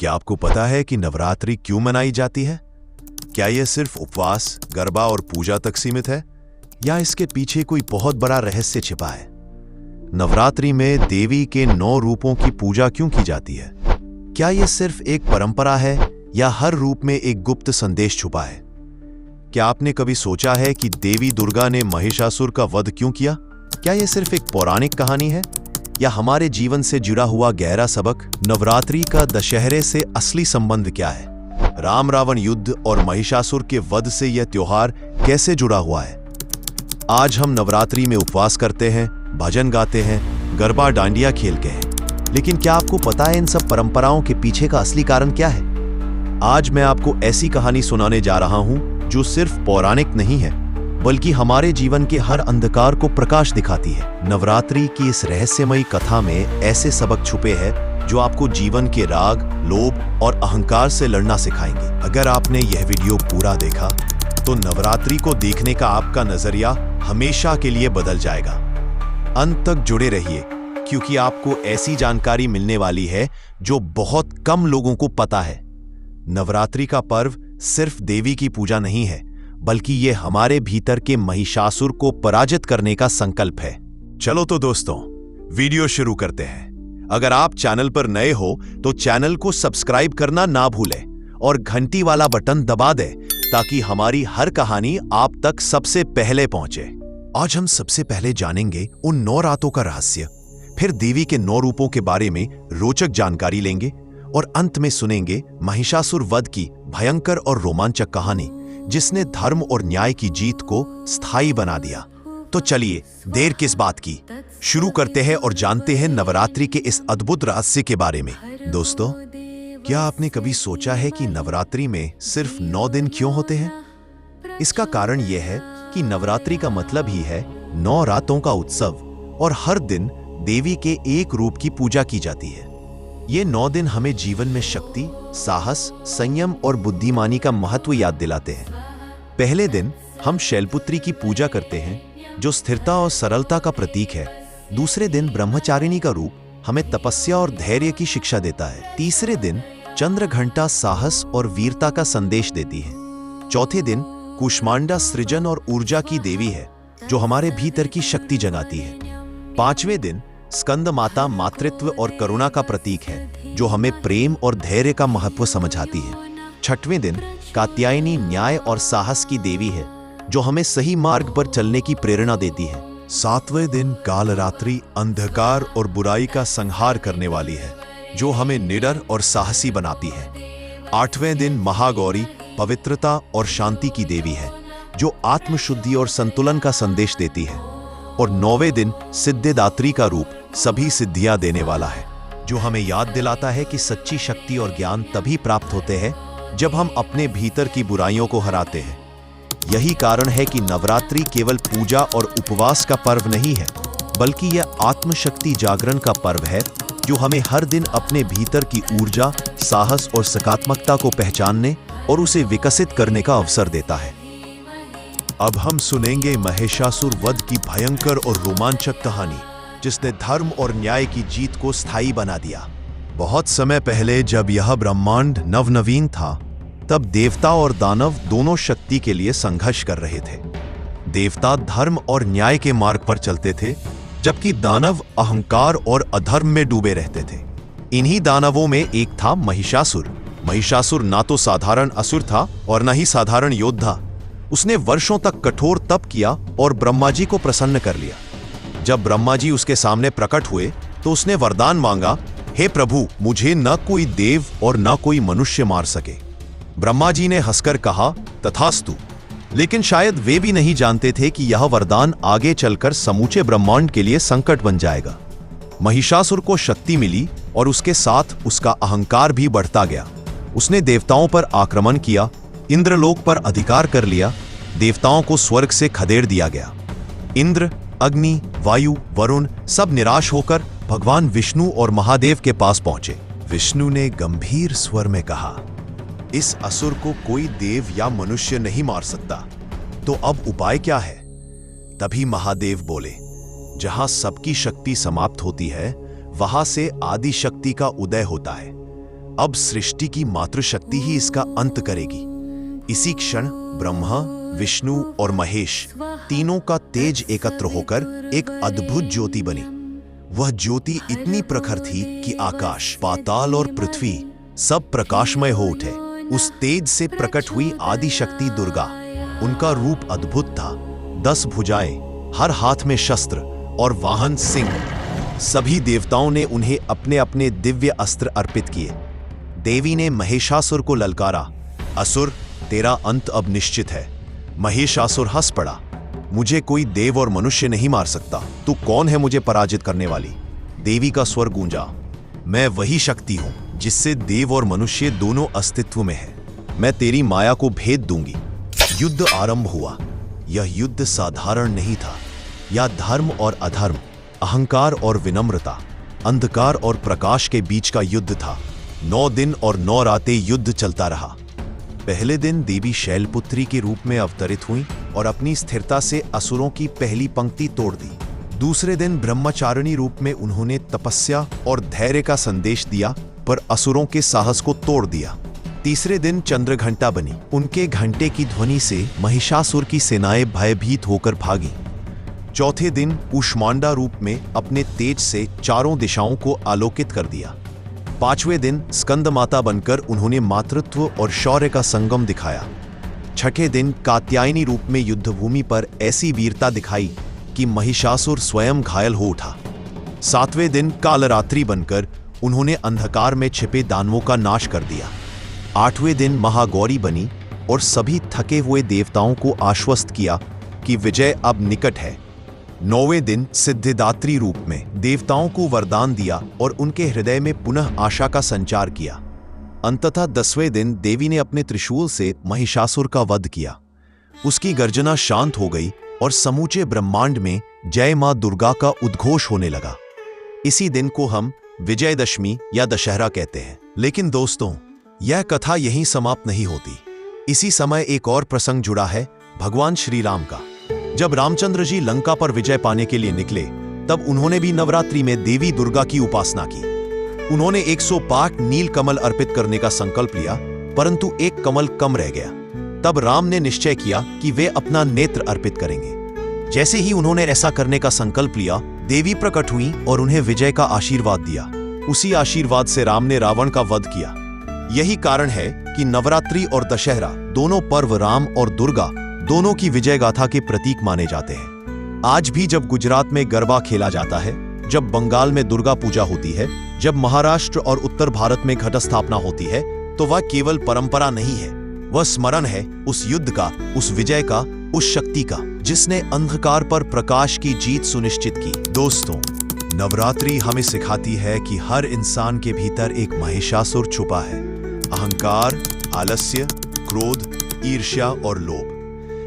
क्या आपको पता है कि नवरात्रि क्यों मनाई जाती है? क्या यह सिर्फ उपवास, गरबा और पूजा तक सीमित है, या इसके पीछे कोई बहुत बड़ा रहस्य छिपा है? नवरात्रि में देवी के 9 रूपों की पूजा क्यों की जाती है? क्या यह सिर्फ एक परंपरा है या हर रूप में एक गुप्त संदेश छुपा है? क्या आपने कभी सोचा है कि देवी दुर्गा ने महिषासुर का वध क्यों किया? क्या यह सिर्फ एक पौराणिक कहानी है या हमारे जीवन से जुड़ा हुआ गहरा सबक? नवरात्रि का दशहरे से असली संबंध क्या है? राम रावण युद्ध और महिषासुर के वध से यह त्योहार कैसे जुड़ा हुआ है? आज हम नवरात्रि में उपवास करते हैं, भजन गाते हैं, गरबा डांडिया खेलते हैं, लेकिन क्या आपको पता है इन सब परंपराओं के पीछे का असली कारण क्या है? आज मैं आपको ऐसी कहानी सुनाने जा रहा हूं जो सिर्फ पौराणिक नहीं है, बल्कि हमारे जीवन के हर अंधकार को प्रकाश दिखाती है। नवरात्रि की इस रहस्यमयी कथा में ऐसे सबक छुपे हैं जो आपको जीवन के राग, लोभ और अहंकार से लड़ना सिखाएंगे। अगर आपने यह वीडियो पूरा देखा तो नवरात्रि को देखने का आपका नजरिया हमेशा के लिए बदल जाएगा। अंत तक जुड़े रहिए, क्योंकि आपको ऐसी जानकारी मिलने वाली है जो बहुत कम लोगों को पता है। नवरात्रि का पर्व सिर्फ देवी की पूजा नहीं है, बल्कि ये हमारे भीतर के महिषासुर को पराजित करने का संकल्प है। चलो तो दोस्तों, वीडियो शुरू करते हैं। अगर आप चैनल पर नए हो तो चैनल को सब्सक्राइब करना ना भूलें और घंटी वाला बटन दबा दें, ताकि हमारी हर कहानी आप तक सबसे पहले पहुंचे। आज हम सबसे पहले जानेंगे उन 9 रातों का रहस्य, फिर देवी के 9 रूपों के बारे में रोचक जानकारी लेंगे और अंत में सुनेंगे महिषासुर वध की भयंकर और रोमांचक कहानी, जिसने धर्म और न्याय की जीत को स्थायी बना दिया। तो चलिए, देर किस बात की, शुरू करते हैं और जानते हैं नवरात्रि के इस अद्भुत रहस्य के बारे में। दोस्तों, क्या आपने कभी सोचा है कि नवरात्रि में सिर्फ 9 दिन क्यों होते हैं? इसका कारण यह है कि नवरात्रि का मतलब ही है 9 रातों का उत्सव, और हर दिन देवी के एक रूप की पूजा की जाती है। ये 9 दिन हमें जीवन में शक्ति, साहस, संयम और बुद्धिमानी का महत्व याद दिलाते हैं। पहले दिन हम शैलपुत्री की पूजा करते हैं, जो स्थिरता और सरलता का प्रतीक है। दूसरे दिन ब्रह्मचारिणी का रूप हमें तपस्या और धैर्य की शिक्षा देता है। तीसरे दिन चंद्रघंटा साहस और वीरता का संदेश देती है। चौथे दिन कुष्मांडा सृजन और ऊर्जा की देवी है, जो हमारे भीतर की शक्ति जगाती है। पांचवें दिन स्कंद माता मातृत्व और करुणा का प्रतीक है, जो हमें प्रेम और धैर्य का महत्व समझाती है। छठवें दिन कात्यायनी न्याय और साहस की देवी है, जो हमें सही मार्ग पर चलने की प्रेरणा देती है। सातवें दिन कालरात्रि अंधकार और बुराई का संहार करने वाली है, जो हमें निडर और साहसी बनाती है। आठवें दिन महागौरी पवित्रता और शांति की देवी है, जो आत्मशुद्धि और संतुलन का संदेश देती है। और 9वें दिन सिद्धिदात्री का रूप सभी सिद्धियां देने वाला है, जो हमें याद दिलाता है कि सच्ची शक्ति और ज्ञान तभी प्राप्त होते हैं जब हम अपने भीतर की बुराइयों को हराते हैं। यही कारण है कि नवरात्रि केवल पूजा और उपवास का पर्व नहीं है, बल्कि यह आत्मशक्ति जागरण का पर्व है, जो हमें हर दिन अपने भीतर की ऊर्जा, साहस और सकारात्मकता को पहचानने और उसे विकसित करने का अवसर देता है। अब हम सुनेंगे महिषासुर वध की भयंकर और रोमांचक कहानी, जिसने धर्म और न्याय की जीत को स्थायी बना दिया। बहुत समय पहले, जब यह ब्रह्मांड नवनवीन था, तब देवता और दानव दोनों शक्ति के लिए संघर्ष कर रहे थे। देवता धर्म और न्याय के मार्ग पर चलते थे, जबकि दानव अहंकार और अधर्म में डूबे रहते थे। इन्हीं दानवों में एक था महिषासुर। महिषासुर ना तो साधारण असुर था और न ही साधारण योद्धा। उसने वर्षों तक कठोर तप किया और ब्रह्मा जी को प्रसन्न कर लिया। जब ब्रह्मा जी उसके सामने प्रकट हुए तो उसने वरदान मांगा, हे प्रभु, मुझे न कोई देव और न कोई मनुष्य मार सके। ब्रह्मा जी ने हंसकर कहा, तथास्तु। लेकिन शायद वे भी नहीं जानते थे कि यह वरदान आगे चलकर समूचे ब्रह्मांड के लिए संकट बन जाएगा। महिषासुर को शक्ति मिली और उसके साथ उसका अहंकार भी बढ़ता गया। उसने देवताओं पर आक्रमण किया, इंद्रलोक पर अधिकार कर लिया, देवताओं को स्वर्ग से खदेड़ दिया गया। इंद्र, अग्नि, वायु, वरुण सब निराश होकर भगवान विष्णु और महादेव के पास पहुंचे। विष्णु ने गंभीर स्वर में कहा, इस असुर को कोई देव या मनुष्य नहीं मार सकता, तो अब उपाय क्या है? तभी महादेव बोले, जहां सबकी शक्ति समाप्त होती है, वहां से आदि शक्ति का उदय होता है। अब सृष्टि की मातृशक्ति ही इसका अंत करेगी। इसी क्षण ब्रह्मा, विष्णु और महेश तीनों का तेज एकत्र होकर एक अद्भुत ज्योति बनी। वह ज्योति इतनी प्रखर थी कि आकाश, पाताल और पृथ्वी सब प्रकाशमय हो उठे। उस तेज से प्रकट हुई आदि शक्ति दुर्गा। उनका रूप अद्भुत था। 10 भुजाएं, हर हाथ में शस्त्र और वाहन सिंह। सभी देवताओं ने उन्हें अपने अपने दिव्य अस्त्र अर्पित किए। देवी ने महिषासुर को ललकारा, असुर, तेरा अंत अब निश्चित है। महिषासुर हंस पड़ा, मुझे कोई देव और मनुष्य नहीं मार सकता। तू कौन है मुझे पराजित करने वाली? देवी का स्वर गूंजा, मैं वही शक्ति हूं जिससे देव और मनुष्य दोनों अस्तित्व में है। मैं तेरी माया को भेद दूंगी। युद्ध आरंभ हुआ। यह युद्ध साधारण नहीं था। यह धर्म और अधर्म, अहंकार और विनम्रता, अंधकार और प्रकाश के बीच का युद्ध था। 9 दिन और 9 रातें युद्ध चलता रहा। पहले दिन देवी शैलपुत्री के रूप में अवतरित हुई और अपनी स्थिरता से असुरों की पहली पंक्ति तोड़ दी। दूसरे दिन ब्रह्मचारिणी रूप में उन्होंने तपस्या और धैर्य का संदेश दिया, पर असुरों के साहस को तोड़ दिया। तीसरे दिन चंद्रघंटा बनी। उनके घंटे की ध्वनि से महिषासुर की सेनाएं भयभीत होकर भागी। चौथे दिन कूष्मांडा रूप में अपने तेज से चारों दिशाओं को आलोकित कर दिया। 5वें दिन स्कंद माता बनकर उन्होंने मातृत्व और शौर्य का संगम दिखाया। 6ठे दिन कात्यायनी रूप में युद्धभूमि पर ऐसी वीरता दिखाई कि महिषासुर स्वयं घायल हो उठा। 7वें दिन कालरात्रि बनकर उन्होंने अंधकार में छिपे दानवों का नाश कर दिया। 8वें दिन महागौरी बनी और सभी थके हुए देवताओं को आश्वस्त किया कि विजय अब निकट है। 9वें दिन सिद्धिदात्री रूप में देवताओं को वरदान दिया और उनके हृदय में पुनः आशा का संचार किया। अंततः 10वें दिन देवी ने अपने त्रिशूल से महिषासुर का वध किया। उसकी गर्जना शांत हो गई और समूचे ब्रह्मांड में जय मां दुर्गा का उद्घोष होने लगा। इसी दिन को हम विजयदशमी या दशहरा कहते हैं। लेकिन दोस्तों, यह कथा यहीं समाप्त नहीं होती। इसी समय एक और प्रसंग जुड़ा है भगवान श्री राम का। जब रामचंद्र जी लंका पर विजय पाने के लिए निकले, तब उन्होंने भी नवरात्रि में देवी दुर्गा की उपासना की। उन्होंने 105 नील कमल अर्पित करने का संकल्प लिया, परंतु एक कमल कम रह गया। तब राम ने निश्चय किया कि वे अपना नेत्र अर्पित करेंगे। जैसे ही उन्होंने ऐसा करने का संकल्प लिया, देवी प्रकट हुई और उन्हें विजय का आशीर्वाद दिया। उसी आशीर्वाद से राम ने रावण का वध किया। यही कारण है कि नवरात्रि और दशहरा दोनों पर्व राम और दुर्गा दोनों की विजय गाथा के प्रतीक माने जाते हैं। आज भी जब गुजरात में गरबा खेला जाता है, जब बंगाल में दुर्गा पूजा होती है, जब महाराष्ट्र और उत्तर भारत में घट स्थापना होती है, तो वह केवल परंपरा नहीं है, वह स्मरण है उस युद्ध का, उस विजय का, उस शक्ति का जिसने अंधकार पर प्रकाश की जीत सुनिश्चित की। दोस्तों, नवरात्रि हमें सिखाती है कि हर इंसान के भीतर एक महिषासुर छुपा है। अहंकार, आलस्य, क्रोध, ईर्ष्या और लोभ।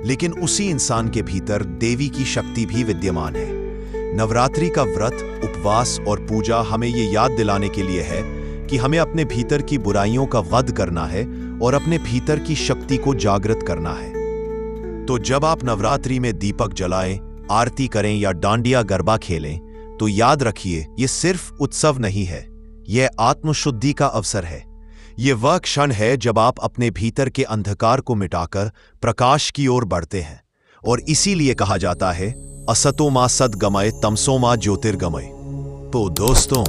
लेकिन उसी इंसान के भीतर देवी की शक्ति भी विद्यमान है। नवरात्रि का व्रत, उपवास और पूजा हमें ये याद दिलाने के लिए है कि हमें अपने भीतर की बुराइयों का वध करना है और अपने भीतर की शक्ति को जागृत करना है। तो जब आप नवरात्रि में दीपक जलाएं, आरती करें या डांडिया गरबा खेलें, तो याद रखिए, ये सिर्फ उत्सव नहीं है, यह आत्मशुद्धि का अवसर है। ये वह क्षण है जब आप अपने भीतर के अंधकार को मिटाकर प्रकाश की ओर बढ़ते हैं। और इसीलिए कहा जाता है, असतो मा सद्गमय तमसो मा ज्योतिर्गमय। तो दोस्तों,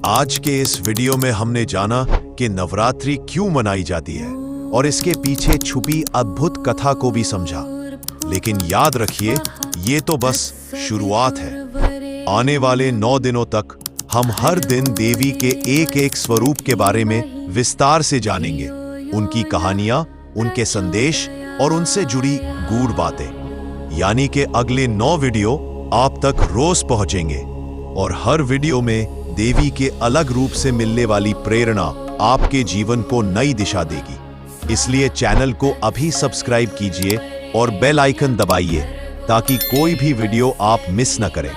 आज के इस वीडियो में हमने जाना कि नवरात्रि क्यों मनाई जाती है और इसके पीछे छुपी अद्भुत कथा को भी समझा। लेकिन याद रखिए, ये तो बस शुरुआत है। आने वाले 9 दिनों तक हम हर दिन देवी के एक एक स्वरूप के बारे में विस्तार से जानेंगे, उनकी कहानियां, उनके संदेश और उनसे जुड़ी गूढ़ बातें। यानी कि अगले 9 वीडियो आप तक रोज पहुंचेंगे और हर वीडियो में देवी के अलग रूप से मिलने वाली प्रेरणा आपके जीवन को नई दिशा देगी। इसलिए चैनल को अभी सब्सक्राइब कीजिए और बेल आइकन दबाइए ताकि कोई भी वीडियो आप मिस न करें।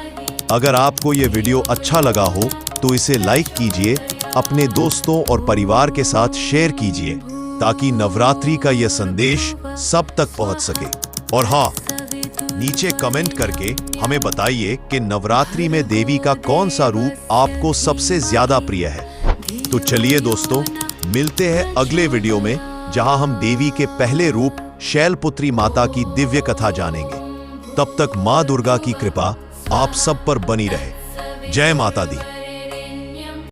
अगर आपको ये वीडियो अच्छा लगा हो तो इसे लाइक कीजिए, अपने दोस्तों और परिवार के साथ शेयर कीजिए ताकि नवरात्रि का यह संदेश सब तक पहुंच सके। और हाँ, नीचे कमेंट करके हमें बताइए कि नवरात्रि में देवी का कौन सा रूप आपको सबसे ज्यादा प्रिय है। तो चलिए दोस्तों, मिलते हैं अगले वीडियो में, जहां हम देवी के पहले रूप शैलपुत्री माता की दिव्य कथा जानेंगे। तब तक मां दुर्गा की कृपा आप सब पर बनी रहे। जय माता दी।